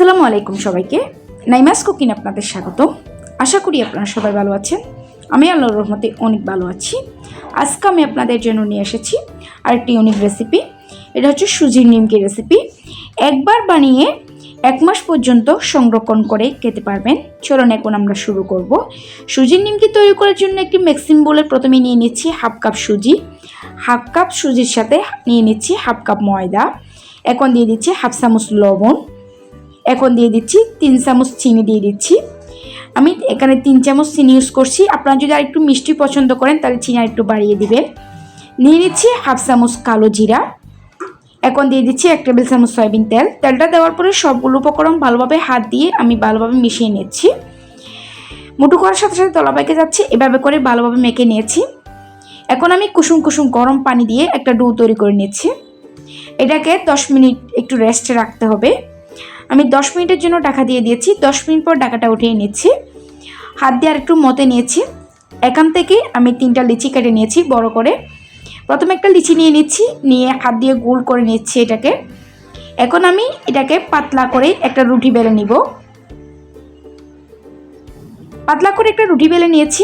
আসসালামু আলাইকুম সবাইকে। নাইমাস কুকিং আপনাদের স্বাগতম। আশা করি আপনারা সবাই ভালো আছেন। আমি আল্লাহর রহমতে অনেক ভালো আছি। আজকে আমি আপনাদের জন্য নিয়ে এসেছি আরেকটি ইউনিক রেসিপি। এটা হচ্ছে সুজির নিমকি রেসিপি। একবার বানিয়ে 1 মাস পর্যন্ত সংরক্ষণ করে খেতে পারবেন। চলুন এখন আমরা শুরু করব। সুজির নিমকি তৈরি করার জন্য একটি মিক্সিং বোলে প্রথমে নিয়ে নিচ্ছি হাফ কাপ সুজি। হাফ কাপ সুজির সাথে নিয়ে নিচ্ছি হাফ কাপ ময়দা। এখন দিয়ে দিচ্ছি হাফ চামচ লবণ। এখন দিয়ে দিচ্ছি 3 চামচ চিনি দিয়ে দিচ্ছি। আমি এখানে 3 চামচ চিনি ইউজ করছি। আপনারা যদি আরেকটু মিষ্টি পছন্দ করেন তাহলে চিনি আরেকটু বাড়িয়ে দিবেন। নিয়ে নিচ্ছি হাফ চামচ কালো জিরা। এখন দিয়ে দিচ্ছি 1 টেবিল চামচ সয়াবিন তেল। তেলটা দেওয়ার পরে সবগুলো উপকরণ ভালোভাবে হাত দিয়ে আমি ভালোভাবে মিশিয়ে নিচ্ছি। মুঠো করার সাথে সাথে তলা পেকে যাচ্ছে, এভাবে করে ভালোভাবে মেখে নিয়েছি। এখন আমি কুসুম কুসুম গরম পানি দিয়ে একটা ডো তৈরি করে নিচ্ছি। এটাকে 10 মিনিট একটু রেস্টে রাখতে হবে। আমি 10 মিনিটের জন্য ঢাকা দিয়ে দিয়েছি। 10 মিনিট পর ঢাকাটা উঠিয়ে নিচ্ছি। হাত দিয়ে আর একটু মতে নিয়েছি। এখান থেকে আমি 3টা লিচি কেটে নিয়েছি বড় করে। প্রথমে একটা লিচি নিয়ে নিচ্ছি, নিয়ে হাত দিয়ে গোল করে নিচ্ছি এটাকে। এখন আমি এটাকে পাতলা করে একটা রুটি বেলে নিব। পাতলা করে একটা রুটি বেলে নিয়েছি।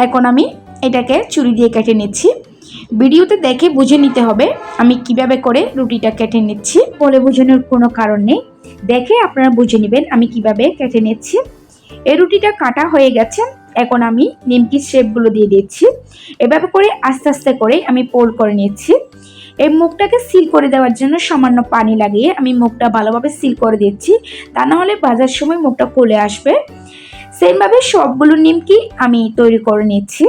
এখন আমি এটাকে ছুরি দিয়ে কেটে নিচ্ছি। ভিডিওতে দেখে বুঝে নিতে হবে আমি কিভাবে করে রুটিটা কেটে নিচ্ছি। বলে বোঝানোর কোনো কারণ নেই, দেখে আপনারা বুঝে নেবেন আমি কিভাবে কেটে নিচ্ছি। এই রুটিটা কাটা হয়ে গেছে। এখন আমি নিমকির শেপগুলো দিয়ে দিচ্ছি। এভাবে করে আস্তে আস্তে করে আমি পোল করে নিচ্ছি। এই মুখটাকে সিল করে দেওয়ার জন্য সামান্য পানি লাগিয়ে আমি মুখটা ভালোভাবে সিল করে দিচ্ছি, তা না হলে ভাজার সময় মুখটা খুলে আসবে। সেমভাবে সবগুলো নিমকি আমি তৈরি করে নিচ্ছি।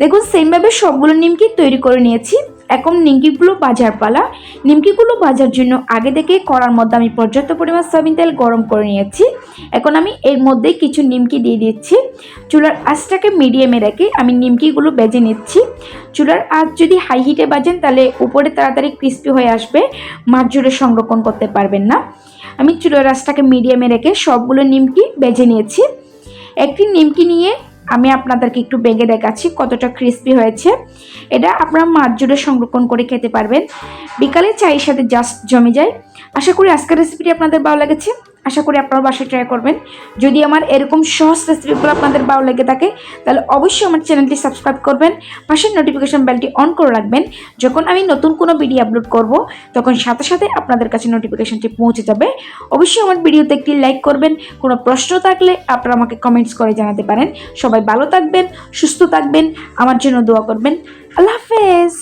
দেখুন সেমভাবে সবগুলো নিমকি তৈরি করে নিয়েছি। এখন নিমকিগুলো ভাজার পালা। নিমকিগুলো ভাজার জন্য আগে থেকে কড়ার মধ্যে আমি পর্যাপ্ত পরিমাণ সয়াবিন তেল গরম করে নিয়েছি। এখন আমি এর মধ্যে কিছু নিমকি দিয়ে দিচ্ছি। চুলার আঁচটাকে মিডিয়ামে রেখে আমি নিমকিগুলো ভেজে নিচ্ছি। চুলার আঁচ যদি হাই হিটে ভাজেন তাহলে উপরে তাড়াতাড়ি ক্রিস্পি হয়ে আসবে, মাছ জুড়ে সংরক্ষণ করতে পারবেন না। আমি চুলার আঁচটাকে মিডিয়ামে রেখে সবগুলো নিমকি ভেজে নিয়েছি। একটি নিমকি নিয়ে আমি আপনাদেরকে একটু ভেঙে দেখাচ্ছি কতটা ক্রিস্পি হয়েছে। এটা আপনারা মাছ জুড়ে সংরক্ষণ করে খেতে পারবেন। বিকালে চায়ের সাথে জাস্ট জমে যায়। আশা করি আজকের রেসিপিটি আপনাদের ভালো লেগেছে। আশা করি আপনারা বাসায় ট্রাই করবেন। যদি আমার এরকম সহজ রেসিপিগুলো আপনাদের ভালো লেগে থাকে তাহলে অবশ্যই আমার চ্যানেলটি সাবস্ক্রাইব করবেন, পাশের নোটিফিকেশন বেলটি অন করে রাখবেন। যখন আমি নতুন কোনো ভিডিও আপলোড করব তখন সাথে সাথে আপনাদের কাছে নোটিফিকেশনটি পৌঁছে যাবে। অবশ্যই আমার ভিডিওতে একটি লাইক করবেন। কোনো প্রশ্ন থাকলে আপনারা আমাকে কমেন্টস করে জানাতে পারেন। সবাই ভালো থাকবেন, সুস্থ থাকবেন, আমার জন্য দোয়া করবেন। আল্লাহ হাফেজ।